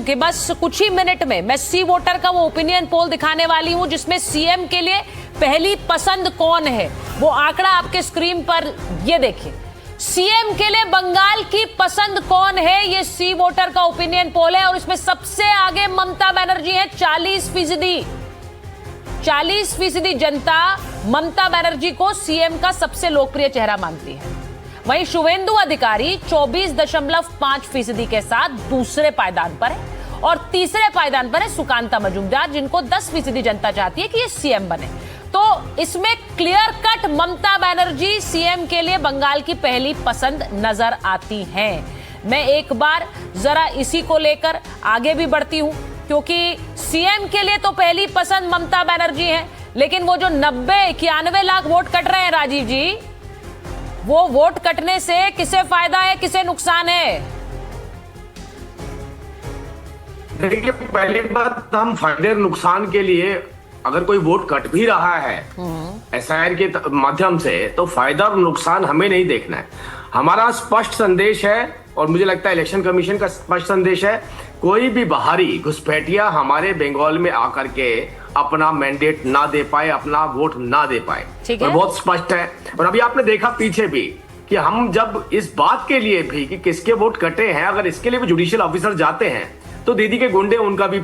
कि बस कुछ ही मिनट में मैं सी वोटर का वो ओपिनियन पोल दिखाने वाली हूं जिसमें सीएम के लिए पहली पसंद कौन है। वो आंकड़ा आपके स्क्रीन पर ये देखिए, सीएम के लिए बंगाल की पसंद कौन है, ये सी वोटर का ओपिनियन पोल है और इसमें सबसे आगे ममता बनर्जी है 40%। 40% जनता ममता बनर्जी को सीएम का सबसे लोकप्रिय चेहरा मानती है। वहीं शुवेंदु अधिकारी 24.5% के साथ दूसरे पायदान पर है और तीसरे पायदान पर है सुकांता मजूमदार, जिनको 10% जनता चाहती है कि ये सीएम बने। तो इसमें clear cut Mamata Banerjee CM के लिए बंगाल की पहली पसंद नजर आती हैं। मैं एक बार जरा इसी को लेकर आगे भी बढ़ती हूं, क्योंकि सीएम के लिए तो पहली पसंद ममता बनर्जी है, लेकिन वो जो 91 लाख वोट कट रहे हैं राजीव जी, वो वोट कटने से किसे फायदा है, किसे नुकसान है? देखिए, पहली बात, हम फायदे नुकसान के लिए अगर कोई वोट कट भी रहा है एसआईआर के माध्यम से, तो फायदा और नुकसान हमें नहीं देखना है। हमारा स्पष्ट संदेश है और मुझे लगता है इलेक्शन कमीशन का स्पष्ट संदेश है, कोई भी बाहरी घुसपैठिया हमारे बंगाल में आकर के अपना मैंडेट ना दे पाए, अपना वोट ना दे पाए। और बहुत स्पष्ट है। और अभी आपने देखा पीछे भी कि हम जब इस बात के लिए भी कि किसके वोट कटे हैं, अगर इसके लिए भी जुडिशियल ऑफिसर जाते हैं तो दीदी के गुंडे उनका भी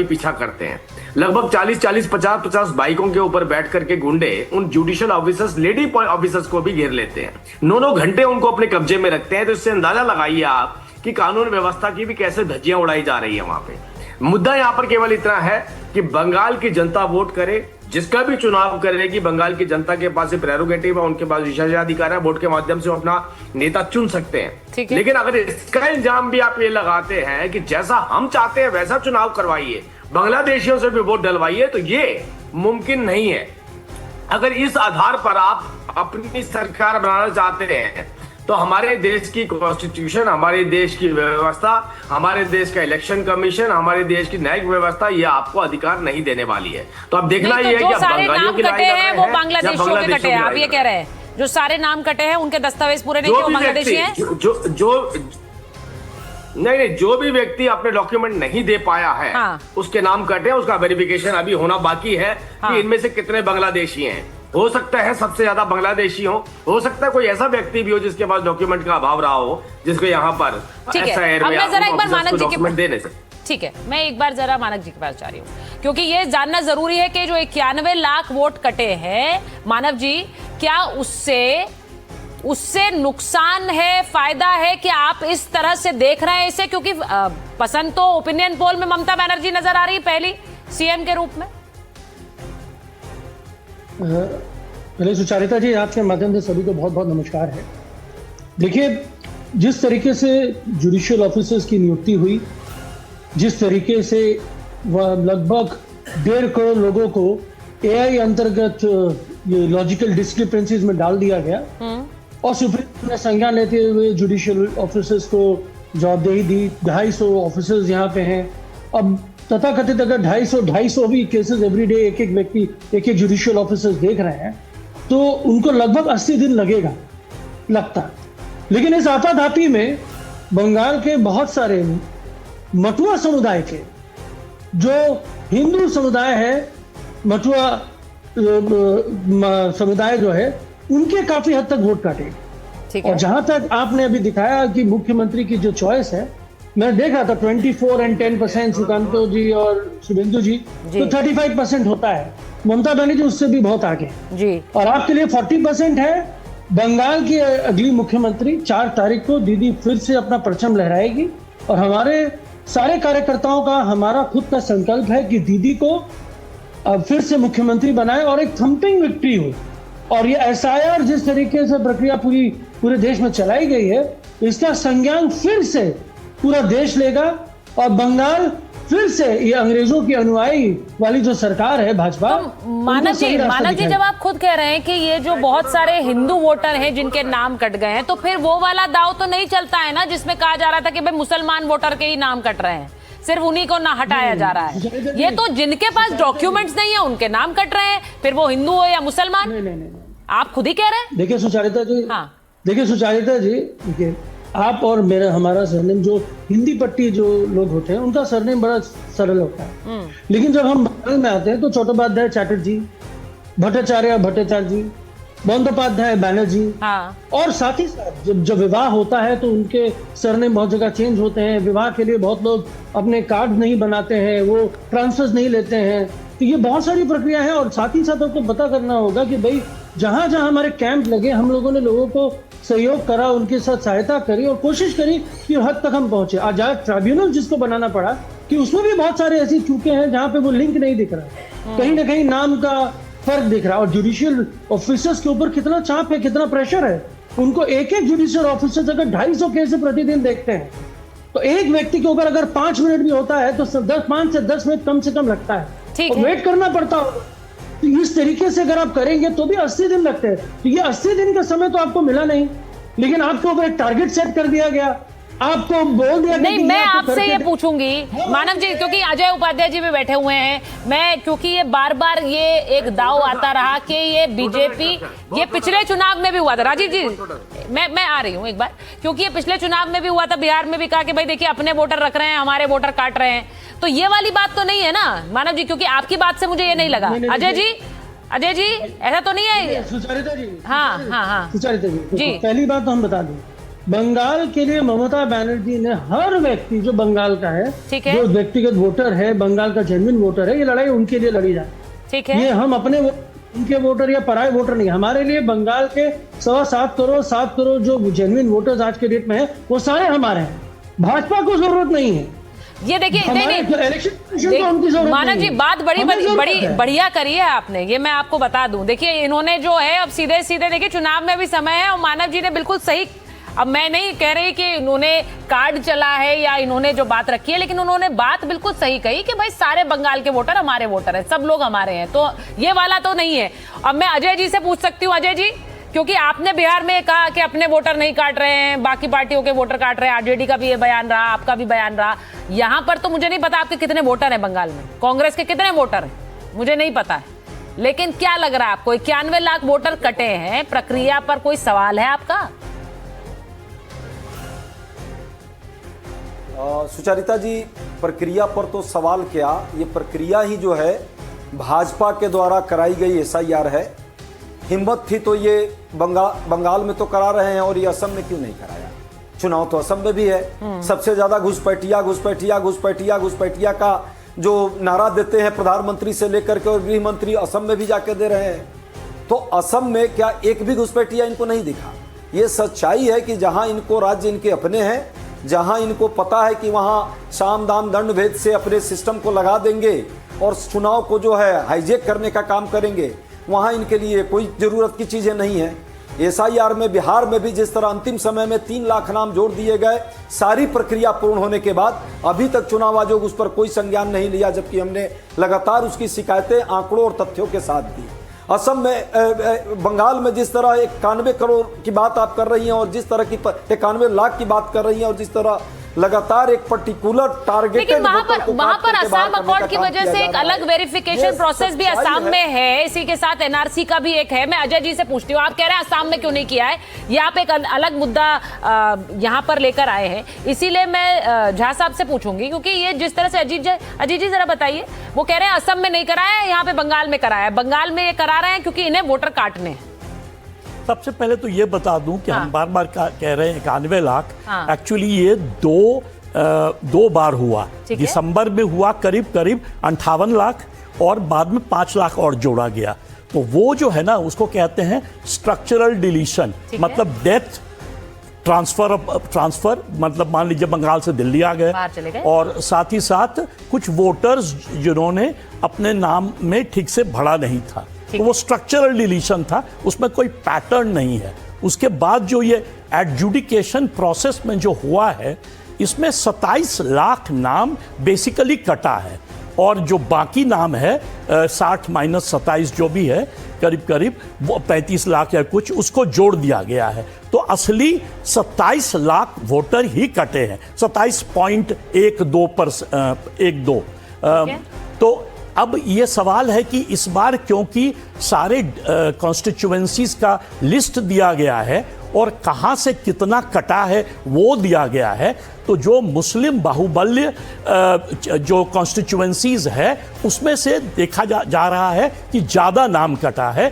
पीछा करते हैं। लगभग 40-40, 50-50 बाइकों के ऊपर बैठ करके गुंडे उन जुडिशियल ऑफिसर्स, लेडी ऑफिसर्स को भी घेर लेते हैं। 9 घंटे उनको अपने कब्जे में रखते हैं। तो इससे अंदाजा लगाइए आप कि कानून व्यवस्था की भी कैसे धज्जियां उड़ाई जा रही है वहां पे। मुद्दा यहां पर केवल इतना है कि बंगाल की जनता वोट करे, जिसका भी चुनाव करेगी, बंगाल की जनता के पास प्रेरोगेटिव है, उनके पास विशेषाधिकार है, वोट के माध्यम से वो अपना नेता चुन सकते हैं। लेकिन अगर इसका इल्जाम भी आप ये लगाते हैं कि जैसा हम चाहते हैं वैसा चुनाव करवाइए, बांग्लादेशियों से भी वोट डलवाइए, तो ये मुमकिन नहीं है। अगर इस आधार पर आप अपनी सरकार बनाना चाहते हैं तो हमारे देश की कॉन्स्टिट्यूशन, हमारे देश की व्यवस्था, हमारे देश का इलेक्शन कमीशन, हमारे देश की न्यायिक व्यवस्था ये आपको अधिकार नहीं देने वाली है। तो अब देखना ये है कि बंगालियों की लड़ाई हैं वो बांग्लादेशियों के कटे हैं। आप ये कह रहे हैं जो सारे नाम कटे हैं उनके दस्तावेज पूरे नहीं, वो बांग्लादेशी हैं। नहीं, जो भी व्यक्ति अपने डॉक्यूमेंट नहीं दे पाया है, उसके नाम कटे, उसका वेरिफिकेशन अभी होना बाकी है कि इनमें से कितने बांग्लादेशी हैं। हो सकता है सबसे ज्यादा बांग्लादेशी हो सकता है कोई ऐसा व्यक्ति भी हो जिसके पास डॉक्यूमेंट का अभाव रहा हो, जिसको यहाँ पर एसआईआर में डॉक्यूमेंट देने से। ठीक है, मैं एक बार जरा मानक जी के पास जा रही हूँ, क्योंकि ये जानना जरूरी है कि जो 91 लाख वोट कटे हैं मानव जी, क्या उससे नुकसान है, फायदा है कि आप इस तरह से देख रहे हैं इसे? क्योंकि पसंद तो ओपिनियन पोल में ममता बनर्जी नजर आ रही है पहली सीएम के रूप में। पहले सुचारिता जी, आपके माध्यम से सभी को बहुत बहुत नमस्कार है। देखिए, जिस तरीके से जुडिशियल ऑफिसर्स की नियुक्ति हुई, जिस तरीके से वह लगभग 1.5 करोड़ लोगों को एआई अंतर्गत ये लॉजिकल डिस्क्रिपेंसीज में डाल दिया गया और सुप्रीम कोर्ट ने संज्ञान लेते हुए जुडिशियल ऑफिसर्स को जवाबदेही दी। 250 ऑफिसर्स यहाँ पे हैं। अब तथाकथित अगर 250 भी केसेस एवरीडे एक व्यक्ति, एक जुडिशियल ऑफिसर्स देख रहे हैं, तो उनको लगभग 80 दिन लगता। लेकिन इस आपाधापी में बंगाल के बहुत सारे मटुआ समुदाय के, जो हिंदू समुदाय है, मटुआ समुदाय जो है, उनके काफी हद तक वोट काटे। और जहां तक आपने अभी दिखाया कि मुख्यमंत्री की जो चॉइस है, मैं देख रहा था 24 और 10% सुकांतो जी और शुभेंदु जी, तो 35% होता है। ममता बनर्जी उससे भी बहुत आगे जी। और आपके लिए 40% है। बंगाल की अगली मुख्यमंत्री 4 तारीख को दीदी फिर से अपना परचम लहराएगी और हमारे सारे कार्यकर्ताओं का, हमारा खुद का संकल्प है कि दीदी को फिर से मुख्यमंत्री बनाए और एक थम्पिंग विक्ट्री हो। और ये एसआईआर जिस तरीके से प्रक्रिया पूरे देश में चलाई गई है, इसका संज्ञान फिर से पूरा देश लेगा और बंगाल फिर से ये अंग्रेजों की अनुयायी वाली जो सरकार है भाजपा। तो मानव जी, जब आप खुद कह रहे हैं कि ये जो बहुत सारे हिंदू वोटर हैं जिनके नाम कट गए हैं, तो फिर वो वाला दाव तो नहीं चलता है ना जिसमें कहा जा रहा था कि भाई मुसलमान वोटर के ही नाम कट रहे हैं, सिर्फ उन्हीं को ना हटाया जा रहा है। ये तो जिनके पास डॉक्यूमेंट्स नहीं है उनके नाम कट रहे हैं, फिर वो हिंदू हो या मुसलमान। आप खुद ही कह रहे हैं। देखिए सुचारिता जी, देखिए आप और मेरा हमारा सरनेम, जो हिंदी पट्टी जो लोग होते हैं उनका सरनेम बड़ा सरल होता है, लेकिन जब हम बंगाल में आते हैं तो चट्टोपाध्याय चैटर्जी, भट्टाचार्य भट्टाचार्य जी, बंदोपाध्याय बैनर्जी, हाँ। और साथ ही साथ जब विवाह होता है तो उनके सरनेम बहुत जगह चेंज होते हैं। विवाह के लिए बहुत लोग अपने कार्ड नहीं बनाते हैं, वो ट्रांसफर्स नहीं लेते हैं। तो ये बहुत सारी प्रक्रिया है। और साथ ही साथ आपको पता करना होगा कि भाई जहां जहां हमारे कैंप लगे, हम लोगों ने लोगों को सहयोग करा, उनके साथ सहायता करी और कोशिश करी कि हद तक हम पहुंचे। आजाद ट्राइब्यूनल जिसको बनाना पड़ा कि उसमें भी बहुत सारे ऐसी चूके हैं जहां पे वो लिंक नहीं दिख रहा, कहीं ना कहीं नाम का फर्क दिख रहा है। और जुडिशियल ऑफिसर्स के ऊपर कितना चाप है, कितना प्रेशर है। उनको एक एक जुडिशियल ऑफिसर्स अगर 250 केस प्रतिदिन देखते हैं तो एक व्यक्ति के ऊपर अगर 5 मिनट भी होता है तो 5 से 10 मिनट कम से कम लगता है, ठीक और है। वेट करना पड़ता होगा। तो इस तरीके से अगर आप करेंगे तो भी 80 दिन लगते हैं। तो ये 80 दिन का समय तो आपको मिला नहीं, लेकिन आपके ऊपर एक टारगेट सेट कर दिया गया, आपको बोल दिया नहीं, कि मैं आपको आपसे करके ये दे- पूछूंगी मानव जी, क्योंकि अजय उपाध्याय जी भी बैठे हुए हैं। मैं क्योंकि ये बार बार ये एक दाव आता रहा कि ये बीजेपी, ये पिछले चुनाव में भी हुआ था। राजीव जी, मैं आ रही हूँ एक बार, क्योंकि ये पिछले चुनाव में भी हुआ था। बिहार में भी कहा कि भाई देखिए अपने वोटर रख रहे हैं, हमारे वोटर काट रहे हैं। तो ये वाली बात तो नहीं है ना मानव जी, क्योंकि आपकी बात से मुझे ये नहीं लगा। नहीं, अजय जी ऐसा तो नहीं है। सुचारिता जी, हाँ। सुचारिता जी। जी, पहली बात तो हम बता दें, बंगाल के लिए ममता बनर्जी ने हर व्यक्ति जो बंगाल का है, ठीक है। जो व्यक्तिगत वोटर है, बंगाल का जेन्युइन वोटर है, ये लड़ाई उनके लिए लड़ी जाए। ठीक है। ये हम अपने उनके वोटर या पराये वोटर नहीं, हमारे लिए बंगाल के 7.25 करोड़ जो जेन्युइन वोटर्स आज के डेट में है, वो सारे हमारे हैं। भाजपा को जरूरत नहीं है। ये देखिए, नहीं इलेक्शन कमीशन को उनकी जरूरत मानव जी, नहीं है। बात बड़ी हमें जरूरत बड़ी है। बढ़िया करी है आपने, ये मैं आपको बता दूं। देखिए इन्होंने जो है अब सीधे सीधे, देखिए चुनाव में भी समय है और मानव जी ने बिल्कुल सही, अब मैं नहीं कह रही कि इन्होंने कार्ड चला है या इन्होंने जो बात रखी है, लेकिन उन्होंने बात बिल्कुल सही कही कि भाई सारे बंगाल के वोटर हमारे वोटर हैं, सब लोग हमारे हैं। तो ये वाला तो नहीं है। अब मैं अजय जी से पूछ सकती हूँ, अजय जी, क्योंकि आपने बिहार में कहा कि अपने वोटर नहीं काट रहे हैं, बाकी पार्टियों के वोटर काट रहे हैं, आरजेडी का भी ये बयान रहा, आपका भी बयान रहा। यहाँ पर तो मुझे नहीं पता आपके कितने वोटर हैं बंगाल में, कांग्रेस के कितने वोटर हैं मुझे नहीं पता है, लेकिन क्या लग रहा है आपको 91 लाख वोटर कटे हैं, प्रक्रिया पर कोई सवाल है आपका? सुचारिता जी, प्रक्रिया पर तो सवाल क्या, ये प्रक्रिया ही जो है भाजपा के द्वारा कराई गई एसआईआर है। हिम्मत थी तो ये बंगाल में तो करा रहे हैं, और ये असम में क्यों नहीं कराया? चुनाव तो असम में भी है। सबसे ज्यादा घुसपैठिया का जो नारा देते हैं प्रधानमंत्री से लेकर के, और गृह मंत्री असम में भी जाके दे रहे हैं। तो असम में क्या एक भी घुसपैठिया इनको नहीं दिखा? ये सच्चाई है कि जहां इनको राज्य इनके अपने हैं, जहां इनको पता है कि वहां साम दाम दंड भेद से अपने सिस्टम को लगा देंगे और चुनाव को जो है हाईजेक करने का काम करेंगे, वहां इनके लिए कोई जरूरत की चीजें नहीं है। एसआईआर में बिहार में भी जिस तरह अंतिम समय में 3 लाख नाम जोड़ दिए गए, सारी प्रक्रिया पूर्ण होने के बाद अभी तक चुनाव आयोग उस पर कोई संज्ञान नहीं लिया, जबकि हमने लगातार उसकी शिकायतें आंकड़ों और तथ्यों के साथ दी। असम में, बंगाल में जिस तरह 91 करोड़ की बात आप कर रही हैं, और जिस तरह की 91 लाख की बात कर रही हैं, और जिस तरह लगातार एक पर्टिकुलर टारगेटेड, लेकिन वहां पर असम अकॉर्ड की वजह से एक अलग वेरिफिकेशन प्रोसेस भी असम में है। इसी के साथ एनआरसी का भी एक है। मैं अजय जी से पूछती हूँ, आप कह रहे हैं असम में क्यों नहीं किया है, ये आप एक अलग मुद्दा यहाँ पर लेकर आए हैं, इसीलिए मैं झा साहब से पूछूंगी, क्योंकि ये जिस तरह से अजीत जी जरा बताइए, वो कह रहे हैं असम में नहीं कराया है, यहाँ पे बंगाल में कराया है। बंगाल में ये करा रहे हैं क्योंकि इन्हें वोटर काटने हैं। सबसे पहले तो ये बता दूं कि हम बार बार कह रहे हैं 91 लाख, एक्चुअली ये दो बार हुआ। दिसंबर में हुआ करीब 58 लाख, और बाद में 5 लाख और जोड़ा गया। तो वो जो है ना, उसको कहते हैं स्ट्रक्चरल डिलीशन, मतलब डेथ ट्रांसफर, मतलब मान लीजिए बंगाल से दिल्ली आ गए, और साथ ही साथ कुछ वोटर्स जिन्होंने अपने नाम में ठीक से भरा नहीं था, तो वो स्ट्रक्चरल डिलीशन था, उसमें कोई पैटर्न नहीं है। उसके बाद जो ये एडजुडिकेशन प्रोसेस में जो हुआ है, इसमें 27 लाख नाम बेसिकली कटा है, और जो बाकी नाम है 60 माइनस 27 जो भी है, करीब वो 35 लाख या कुछ, उसको जोड़ दिया गया है। तो असली 27 लाख वोटर ही कटे हैं, 27.12%। तो अब ये सवाल है कि इस बार क्योंकि सारे कॉन्स्टिट्यूएंसीज का लिस्ट दिया गया है, और कहां से कितना कटा है वो दिया गया है, तो जो मुस्लिम बाहुबल्य जो कॉन्स्टिट्यूएंसीज है उसमें से देखा जा रहा है कि ज्यादा नाम कटा है